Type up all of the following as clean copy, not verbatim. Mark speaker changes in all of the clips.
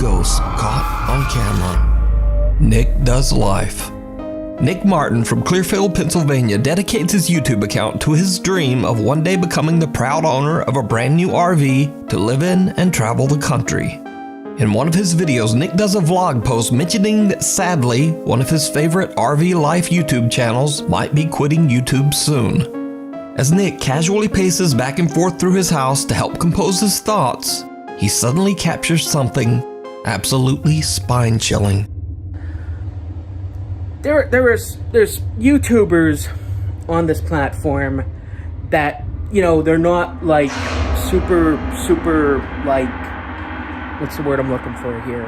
Speaker 1: ghosts caught on camera. Nick Does Life. Nick Martin from Clearfield, Pennsylvania dedicates his YouTube account to his dream of one day becoming the proud owner of a brand new RV to live in and travel the country. In one of his videos, Nick does a vlog post mentioning that sadly, one of his favorite RV Life YouTube channels might be quitting YouTube soon. As Nick casually paces back and forth through his house to help compose his thoughts, he suddenly captures something absolutely spine-chilling.
Speaker 2: There's YouTubers on this platform that, you know, they're not like super like, what's the word I'm looking for here?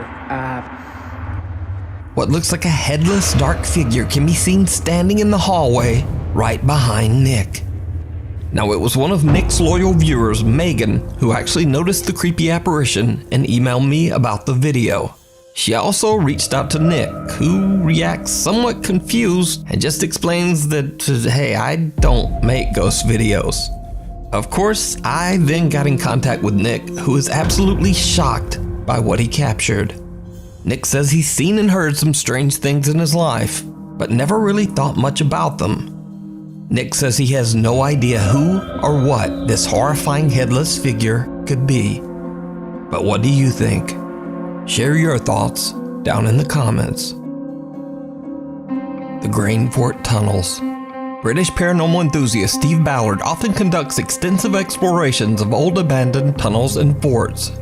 Speaker 1: What looks like a headless dark figure can be seen standing in the hallway right behind Nick. Now, it was one of Nick's loyal viewers, Megan, who actually noticed the creepy apparition and emailed me about the video. She also reached out to Nick, who reacts somewhat confused and just explains that, hey, I don't make ghost videos. Of course, I then got in contact with Nick, who is absolutely shocked by what he captured. Nick says he's seen and heard some strange things in his life, but never really thought much about them. Nick says he has no idea who or what this horrifying headless figure could be. But what do you think? Share your thoughts down in the comments. The Grain Fort Tunnels. British paranormal enthusiast Steve Ballard often conducts extensive explorations of old abandoned tunnels and forts.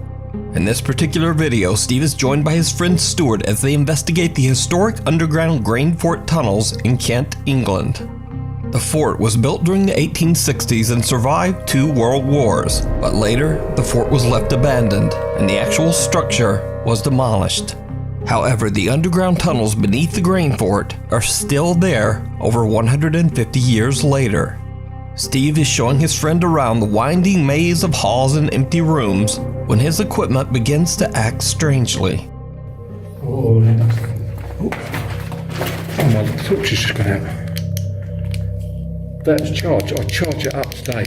Speaker 1: In this particular video, Steve is joined by his friend Stuart as they investigate the historic underground Grain Fort tunnels in Kent, England. The fort was built during the 1860s and survived 2 world wars, but later the fort was left abandoned and the actual structure was demolished. However, the underground tunnels beneath the Grain Fort are still there over 150 years later. Steve is showing his friend around the winding maze of halls and empty rooms when his equipment begins to act strangely.
Speaker 3: Oh my torch is just gone out. That's charged. I'll charge it up today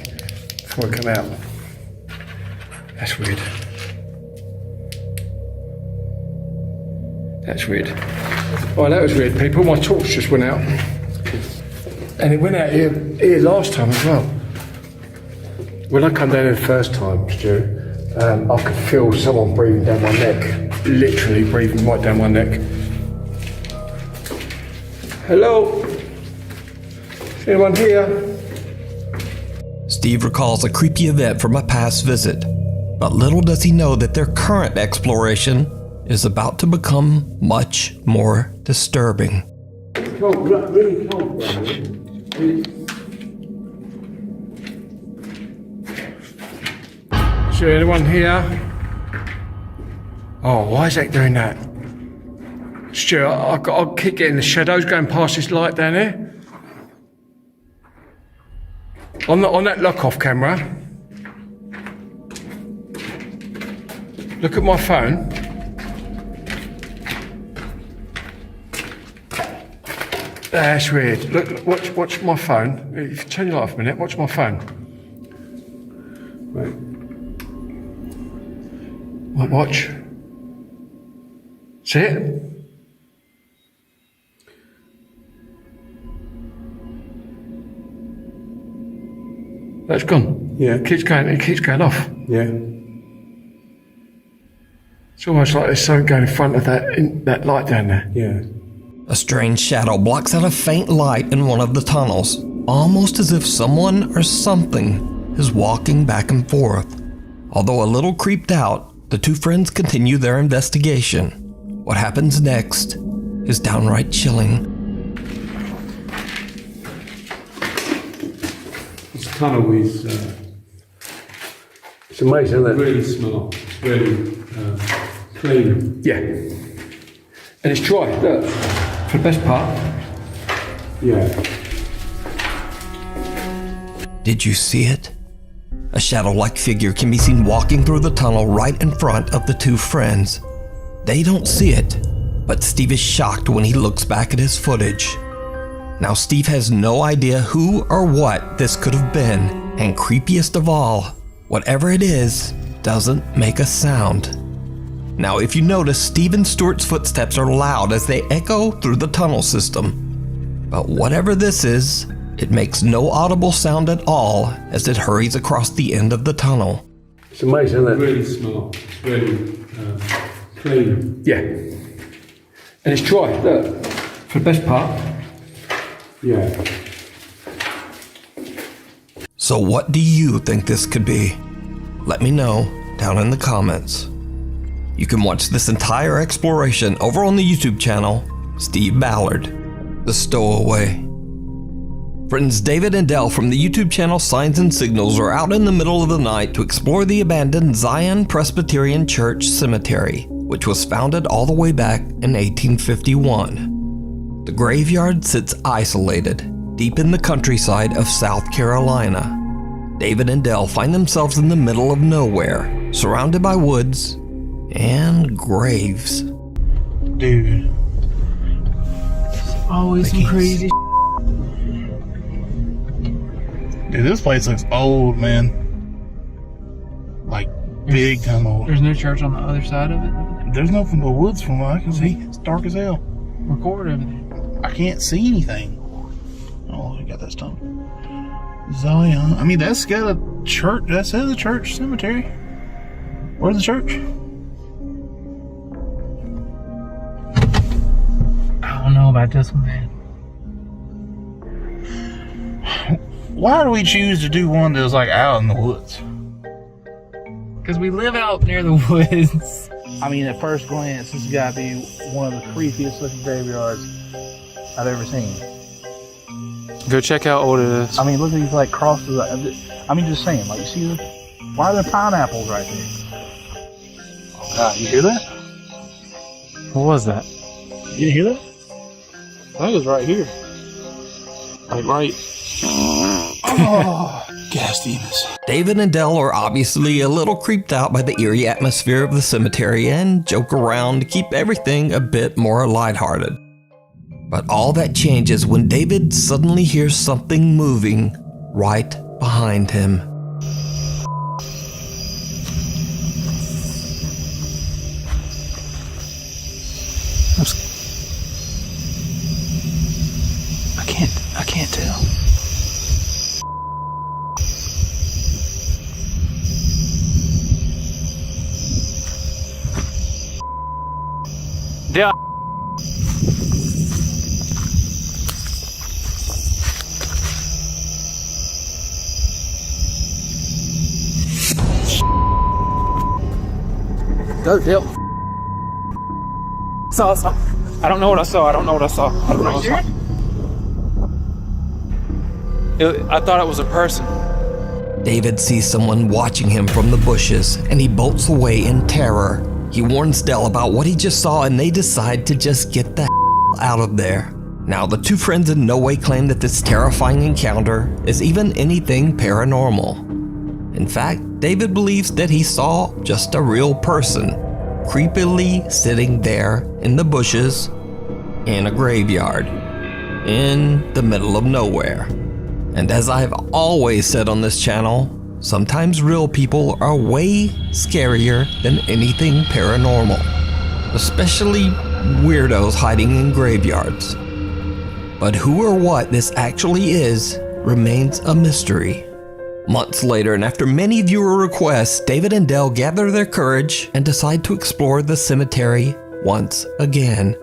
Speaker 3: before I come out. That's weird. That's weird. Oh, that was weird, people. My torch just went out. And it went out here last time as well. When I come down here the first time, Stu, I could feel someone breathing down my neck. Literally breathing right down my neck. Hello? Is anyone here?
Speaker 1: Steve recalls a creepy event from a past visit, but little does he know that their current exploration is about to become much more disturbing.
Speaker 3: Cold, really cold. Is there anyone here? Oh, why is that doing that? Stu, I'll keep getting the shadows going past this light down here. On that lock-off camera. Look at my phone. That's weird. Look, watch my phone. If you turn your light off a minute, watch my phone. Wait. What? Watch. See it? That's gone.
Speaker 4: Yeah.
Speaker 3: It keeps going off.
Speaker 4: Yeah.
Speaker 3: It's almost like there's something going in front of that light down there.
Speaker 4: Yeah.
Speaker 1: A strange shadow blocks out a faint light in one of the tunnels, almost as if someone or something is walking back and forth. Although a little creeped out, the 2 friends continue their investigation. What happens next is downright chilling.
Speaker 4: This tunnel is
Speaker 3: It's amazing, isn't it?
Speaker 4: really smart. It's really clean.
Speaker 3: Yeah. And it's dry, look. For the best part.
Speaker 4: Yeah.
Speaker 1: Did you see it? A shadow-like figure can be seen walking through the tunnel right in front of the 2 friends. They don't see it, but Steve is shocked when he looks back at his footage. Now Steve has no idea who or what this could have been, and creepiest of all, whatever it is, doesn't make a sound. Now, if you notice, Stephen Stewart's footsteps are loud as they echo through the tunnel system. But whatever this is, it makes no audible sound at all as it hurries across the end of the tunnel.
Speaker 3: It's amazing, isn't it?
Speaker 4: Really smart. It's really clean.
Speaker 3: Yeah. And it's dry, look. For the best part.
Speaker 4: Yeah.
Speaker 1: So what do you think this could be? Let me know down in the comments. You can watch this entire exploration over on the YouTube channel, Steve Ballard, The Stowaway. Friends David and Dell from the YouTube channel Signs and Signals are out in the middle of the night to explore the abandoned Zion Presbyterian Church Cemetery, which was founded all the way back in 1851. The graveyard sits isolated, deep in the countryside of South Carolina. David and Dell find themselves in the middle of nowhere, surrounded by woods and graves.
Speaker 5: Dude.
Speaker 2: Always some crazy
Speaker 5: Dude, this place looks old, man. Like, big time old.
Speaker 6: There's no church on the other side of it?
Speaker 5: There's nothing but woods from what I can see. It's dark as hell.
Speaker 6: Record over there.
Speaker 5: I can't see anything. Oh, we got that stone. Zion. I mean, that's got a church. That says a church cemetery. Where's the church?
Speaker 6: I don't know about this one, man.
Speaker 5: Why do we choose to do one that's like out in the woods?
Speaker 6: Because we live out near the woods.
Speaker 5: I mean, at first glance, this has got to be one of the creepiest looking graveyards I've ever seen.
Speaker 6: Go check how old it is.
Speaker 5: I mean, look at these like crosses. I mean, just saying, like, you see, why are there pineapples right there? Oh God, you hear that?
Speaker 6: What was that?
Speaker 5: You didn't hear that? That was right here.
Speaker 6: Like right.
Speaker 5: Oh, gas demons.
Speaker 1: David and Dell are obviously a little creeped out by the eerie atmosphere of the cemetery and joke around to keep everything a bit more lighthearted. But all that changes when David suddenly hears something moving right behind him.
Speaker 5: I can't tell.
Speaker 6: Yeah.
Speaker 2: Go, Dale.
Speaker 6: Saw. I don't know what I saw. I don't know what I saw. I thought it was a person.
Speaker 1: David sees someone watching him from the bushes, and he bolts away in terror. He warns Dell about what he just saw, and they decide to just get the out of there. Now, the two friends in no way claim that this terrifying encounter is even anything paranormal. In fact, David believes that he saw just a real person, creepily sitting there in the bushes in a graveyard, in the middle of nowhere. And as I've always said on this channel, sometimes real people are way scarier than anything paranormal, especially weirdos hiding in graveyards. But who or what this actually is remains a mystery. Months later, and after many viewer requests, David and Dell gather their courage and decide to explore the cemetery once again.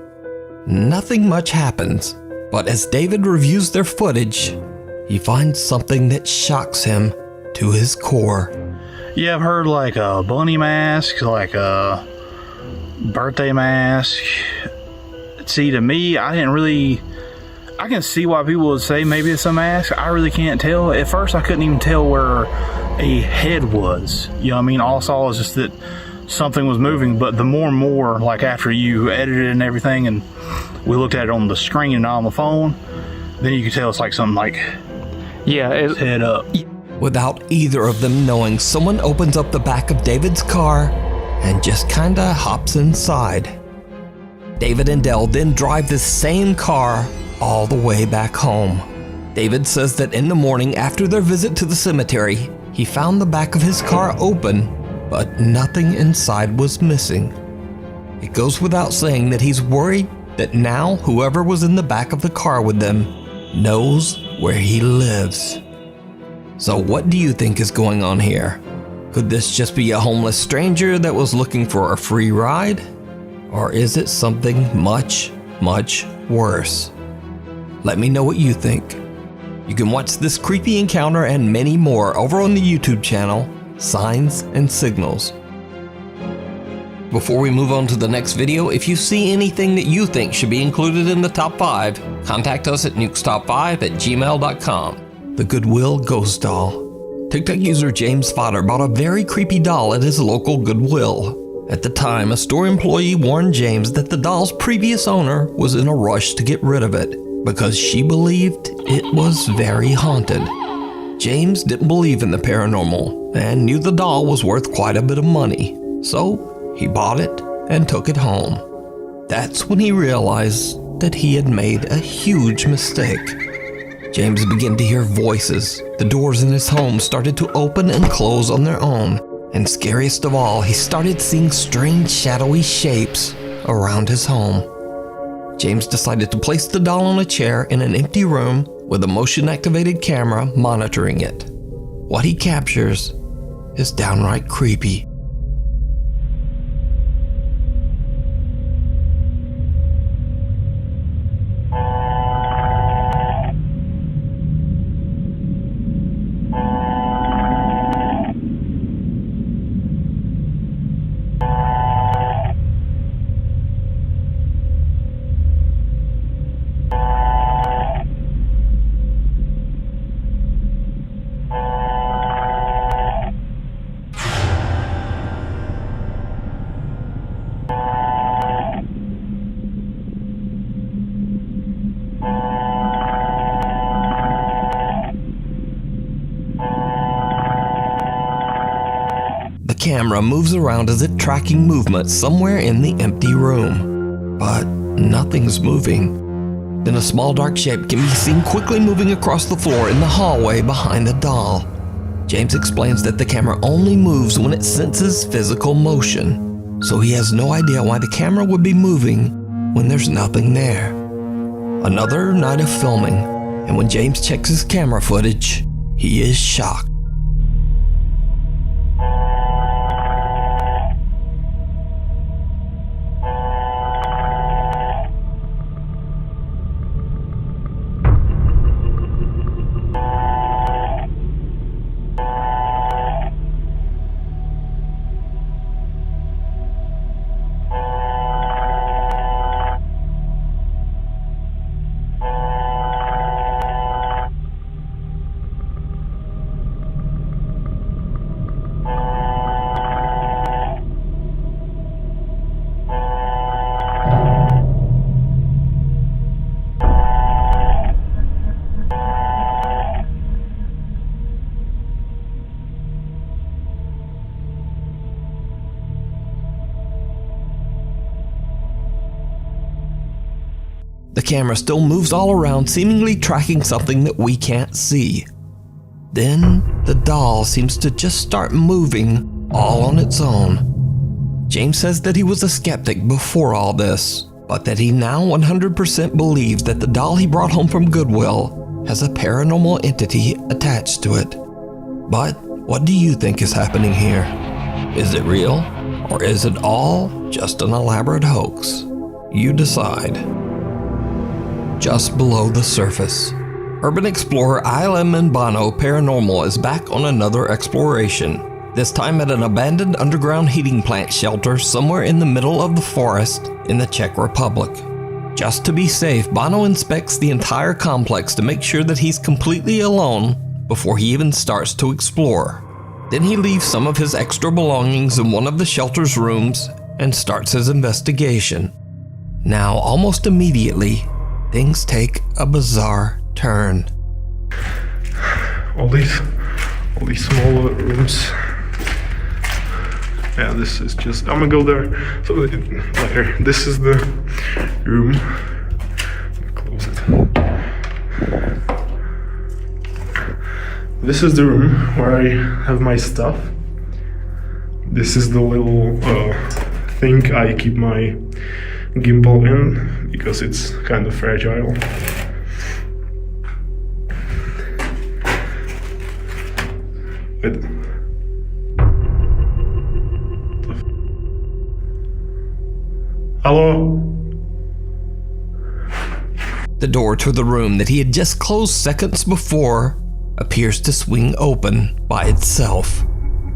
Speaker 1: Nothing much happens, but as David reviews their footage, he finds something that shocks him to his core.
Speaker 5: Yeah, I've heard like a bunny mask, like a birthday mask. See, to me, I can see why people would say maybe it's a mask. I really can't tell. At first, I couldn't even tell where a head was. You know what I mean? All I saw was just that something was moving. But the more and more, like after you edited and everything, and we looked at it on the screen and not on the phone, then you could tell it's like something like head up.
Speaker 1: Without either of them knowing, someone opens up the back of David's car and just kinda hops inside. David and Dell then drive this same car all the way back home. David says that in the morning after their visit to the cemetery, he found the back of his car open, but nothing inside was missing. It goes without saying that he's worried that now whoever was in the back of the car with them knows where he lives. So what do you think is going on here? Could this just be a homeless stranger that was looking for a free ride? Or is it something much, much worse? Let me know what you think. You can watch this creepy encounter and many more over on the YouTube channel, Signs and Signals. Before we move on to the next video, if you see anything that you think should be included in the top 5, contact us at nukestop5@gmail.com. The Goodwill Ghost Doll. TikTok user James Fodder bought a very creepy doll at his local Goodwill. At the time, a store employee warned James that the doll's previous owner was in a rush to get rid of it because she believed it was very haunted. James didn't believe in the paranormal and knew the doll was worth quite a bit of money, so he bought it and took it home. That's when he realized that he had made a huge mistake. James began to hear voices. The doors in his home started to open and close on their own. And scariest of all, he started seeing strange shadowy shapes around his home. James decided to place the doll on a chair in an empty room with a motion-activated camera monitoring it. What he captures is downright creepy. The camera moves around as if tracking movement somewhere in the empty room, but nothing's moving. Then a small dark shape can be seen quickly moving across the floor in the hallway behind the doll. James explains that the camera only moves when it senses physical motion, so he has no idea why the camera would be moving when there's nothing there. Another night of filming, and when James checks his camera footage, he is shocked. The camera still moves all around, seemingly tracking something that we can't see. Then, the doll seems to just start moving all on its own. James says that he was a skeptic before all this, but that he now 100% believes that the doll he brought home from Goodwill has a paranormal entity attached to it. But what do you think is happening here? Is it real, or is it all just an elaborate hoax? You decide. Just below the surface, urban explorer Isla Mbano Paranormal is back on another exploration, this time at an abandoned underground heating plant shelter somewhere in the middle of the forest in the Czech Republic. Just to be safe, Bono inspects the entire complex to make sure that he's completely alone before he even starts to explore. Then he leaves some of his extra belongings in one of the shelter's rooms and starts his investigation. Now, almost immediately, things take a bizarre turn.
Speaker 7: All these small rooms. Yeah, this is just. I'm gonna go there later. This is the room. Close it. This is the room where I have my stuff. This is the little think I keep my gimbal in because it's kind of fragile. But hello?
Speaker 1: The door to the room that he had just closed seconds before appears to swing open by itself.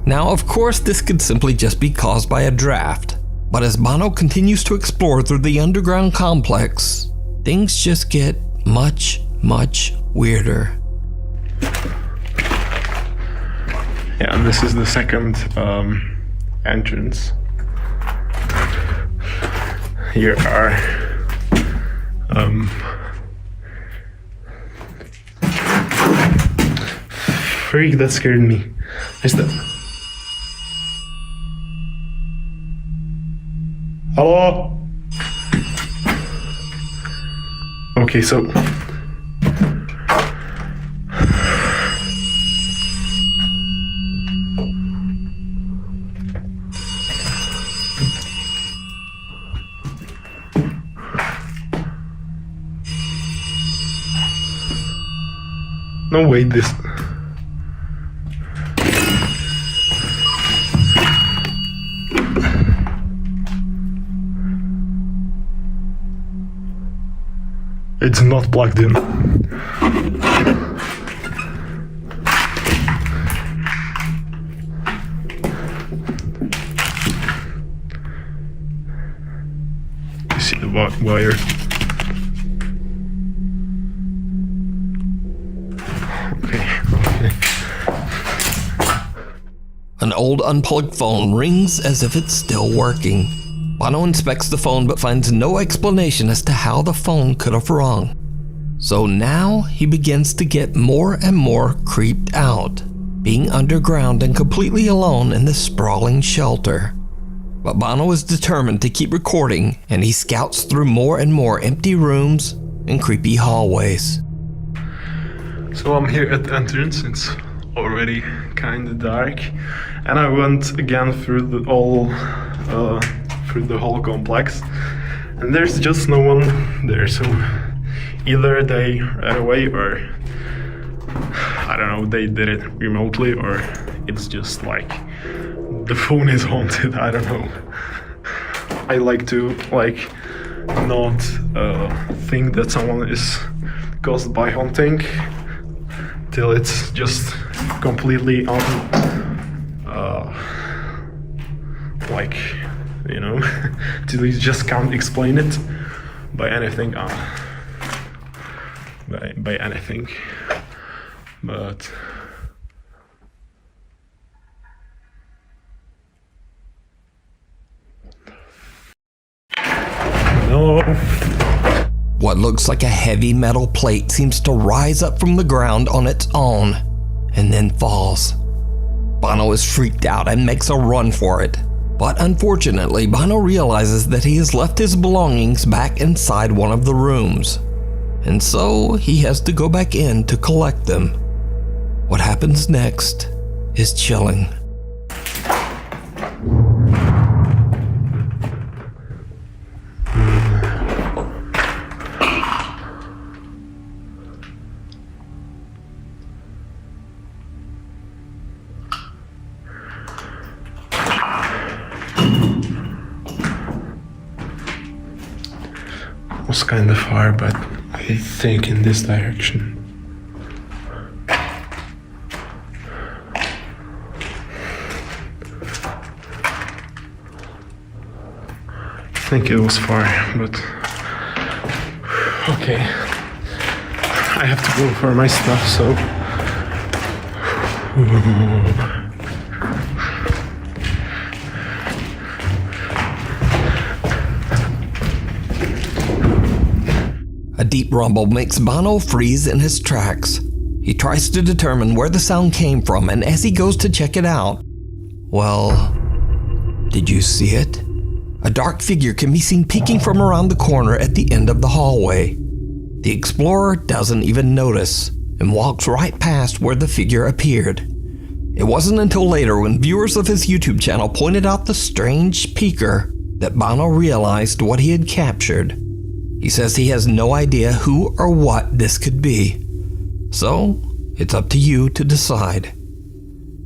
Speaker 1: Now, of course, this could simply just be caused by a draft, but as Bono continues to explore through the underground complex, things just get much, much weirder.
Speaker 7: Yeah, and this is the second entrance. Here are freak, that scared me. Is that? Hello? Okay, so no, wait, this. It's not plugged in. You see the wire. Okay.
Speaker 1: An old unplugged phone rings as if it's still working. Bono inspects the phone but finds no explanation as to how the phone could have rung. So now he begins to get more and more creeped out, being underground and completely alone in this sprawling shelter. But Bono is determined to keep recording, and he scouts through more and more empty rooms and creepy hallways.
Speaker 7: So I'm here at the entrance. It's already kind of dark, and I went again through the whole complex, and there's just no one there. So either they ran away, or I don't know, they did it remotely, or it's just like the phone is haunted. I don't know. I like to not think that someone is caused by haunting till it's just completely till you just can't explain it by anything, by anything. But no.
Speaker 1: What looks like a heavy metal plate seems to rise up from the ground on its own and then falls. Bono is freaked out and makes a run for it. But unfortunately, Bono realizes that he has left his belongings back inside one of the rooms. And so he has to go back in to collect them. What happens next is chilling.
Speaker 7: Was kind of far, but I think in this direction. I think it was far, but okay. I have to go for my stuff, so
Speaker 1: A deep rumble makes Bono freeze in his tracks. He tries to determine where the sound came from, and as he goes to check it out, well, did you see it? A dark figure can be seen peeking from around the corner at the end of the hallway. The explorer doesn't even notice and walks right past where the figure appeared. It wasn't until later when viewers of his YouTube channel pointed out the strange peeker that Bono realized what he had captured. He says he has no idea who or what this could be. So, it's up to you to decide.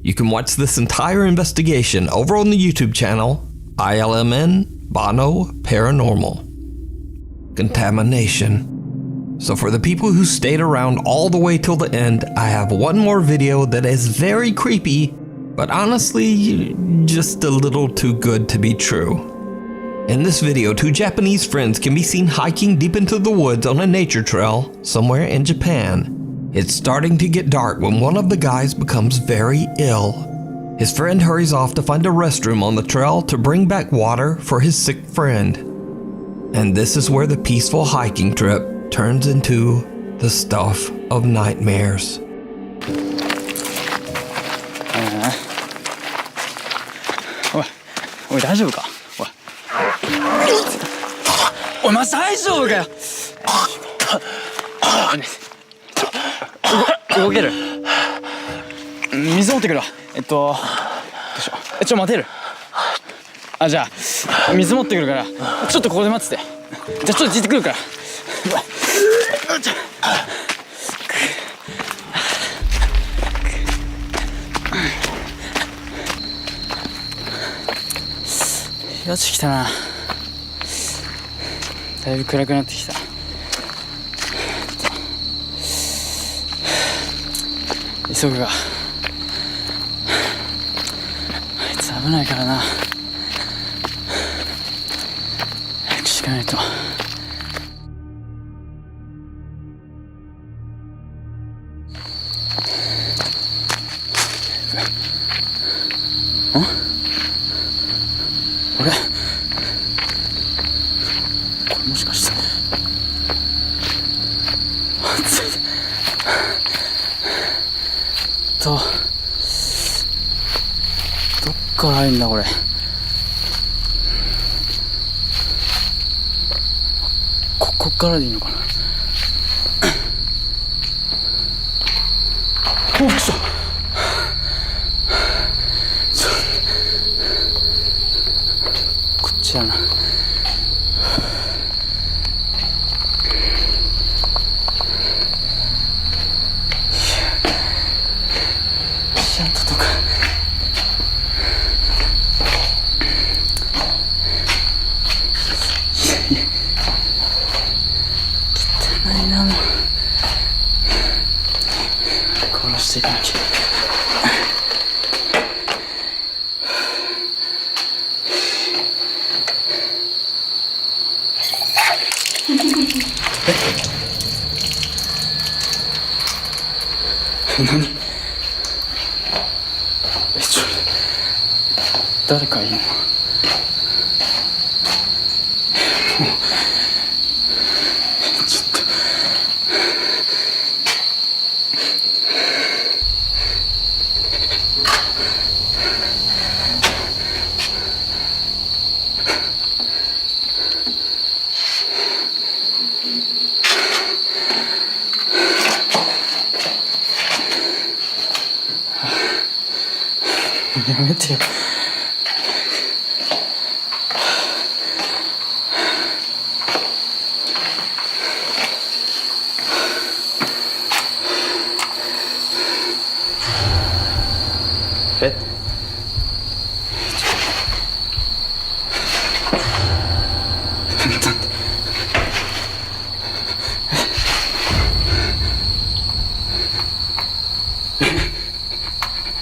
Speaker 1: You can watch this entire investigation over on the YouTube channel, ILMN Bono Paranormal. Contamination. So for the people who stayed around all the way till the end, I have one more video that is very creepy, but honestly, just a little too good to be true. In this video, two Japanese friends can be seen hiking deep into the woods on a nature trail somewhere in Japan. It's starting to get dark when one of the guys becomes very ill. His friend hurries off to find a restroom on the trail to bring back water for his sick friend. And this is where the peaceful hiking trip turns into the stuff of nightmares.
Speaker 6: おい大丈夫かおいマジ大丈夫かよ動ける水持ってくるわどうしよう待てるあじゃあ水持ってくるからちょっとここで待っててじゃあちょっと行ってくるからよし来たなだいぶ暗くなってきた急ぐがあいつ危ないからな早くしかないとこれもしかしてどっから入るんだこれこっからでいいのかなおっくそこっちやなシャットとか汚いなもう殺していかなきゃ何誰かいるのちょっとやめてよ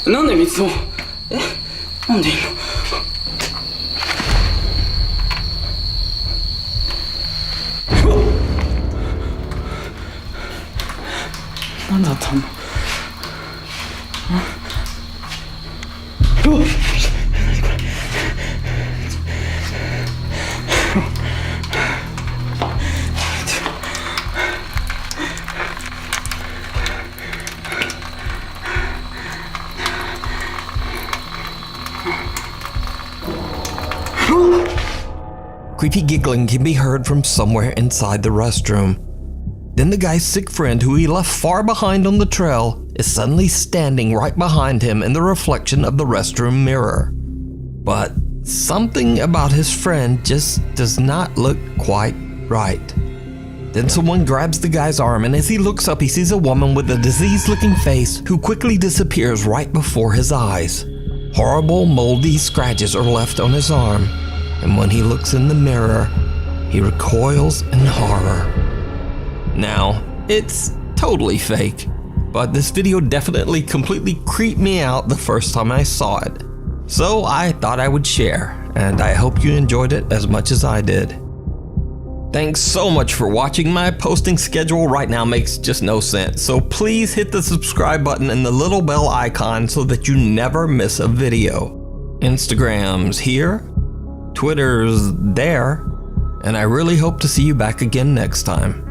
Speaker 6: なんで水をなんでいいのなんだったのうわっ何これ
Speaker 1: Creepy giggling can be heard from somewhere inside the restroom. Then the guy's sick friend, who he left far behind on the trail, is suddenly standing right behind him in the reflection of the restroom mirror. But something about his friend just does not look quite right. Then someone grabs the guy's arm, and as he looks up, he sees a woman with a diseased-looking face who quickly disappears right before his eyes. Horrible, moldy scratches are left on his arm, and when he looks in the mirror, he recoils in horror. Now, it's totally fake, but this video definitely completely creeped me out the first time I saw it. So I thought I would share, and I hope you enjoyed it as much as I did. Thanks so much for watching. My posting schedule right now makes just no sense, so please hit the subscribe button and the little bell icon so that you never miss a video. Instagram's here, Twitter's there, and I really hope to see you back again next time.